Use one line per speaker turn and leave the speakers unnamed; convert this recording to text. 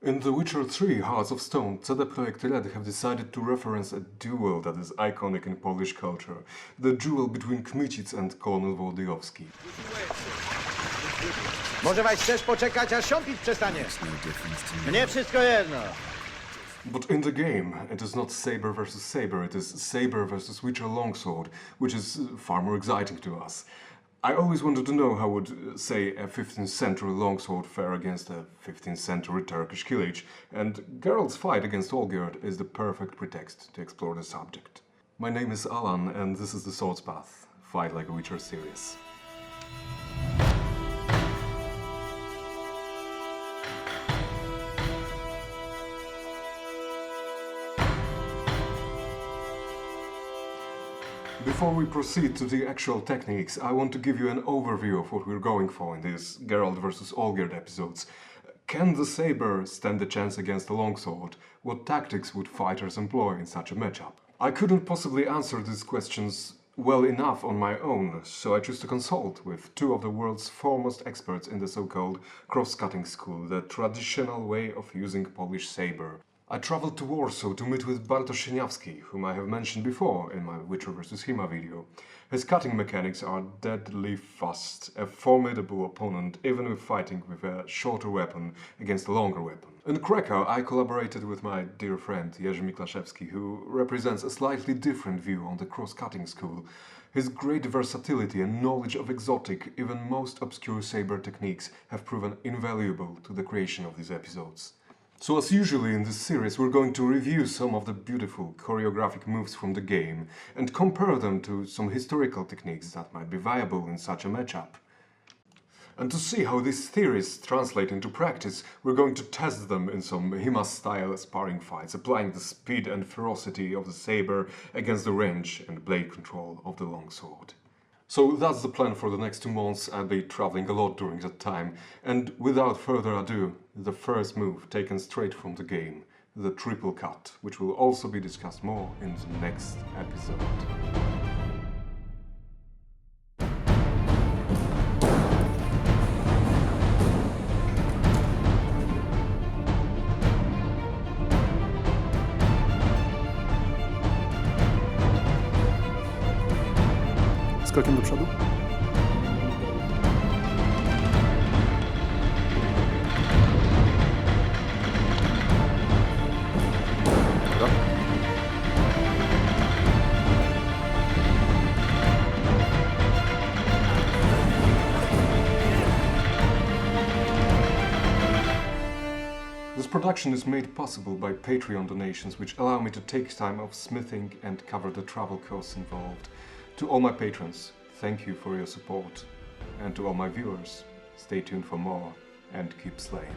In The Witcher 3 Hearts of Stone, CD Projekt Red have decided to reference a duel that is iconic in Polish culture. The duel between Kmicic and Colonel Wołodyjowski.
Może weź chcesz poczekać, aż siąpić przestanie? Mnie wszystko jedno.
But in the game, it is not saber versus saber, it is saber versus Witcher longsword, which is far more exciting to us. I always wanted to know how would, say, a 15th century longsword fare against a 15th century Turkish killage, and Geralt's fight against Olgierd is the perfect pretext to explore the subject. My name is Alan, and this is the Swords Path, Fight Like a Witcher series. Before we proceed to the actual techniques, I want to give you an overview of what we're going for in these Geralt vs. Olgierd episodes. Can the saber stand a chance against the longsword? What tactics would fighters employ in such a matchup? I couldn't possibly answer these questions well enough on my own, so I chose to consult with two of the world's foremost experts in the so-called cross-cutting school, the traditional way of using Polish saber. I traveled to Warsaw to meet with Bartosz Sieniawski, whom I have mentioned before in my Witcher vs. HEMA video. His cutting mechanics are deadly fast, a formidable opponent even if fighting with a shorter weapon against a longer weapon. In Krakow I collaborated with my dear friend Jerzy Miklaszewski, who represents a slightly different view on the cross-cutting school. His great versatility and knowledge of exotic, even most obscure saber techniques have proven invaluable to the creation of these episodes. So as usually in this series, we're going to review some of the beautiful choreographic moves from the game and compare them to some historical techniques that might be viable in such a matchup. And to see how these theories translate into practice, we're going to test them in some HEMA-style sparring fights, applying the speed and ferocity of the saber against the range and blade control of the longsword. So that's the plan for the next 2 months. I'll be traveling a lot during that time. And without further ado, the first move taken straight from the game, the triple cut, which will also be discussed more in the next episode.
Krokiem do przodu. Dobra.
This production is made possible by Patreon donations, which allow me to take time off smithing and cover the travel costs involved. To all my patrons, thank you for your support. And to all my viewers, stay tuned for more and keep slaying.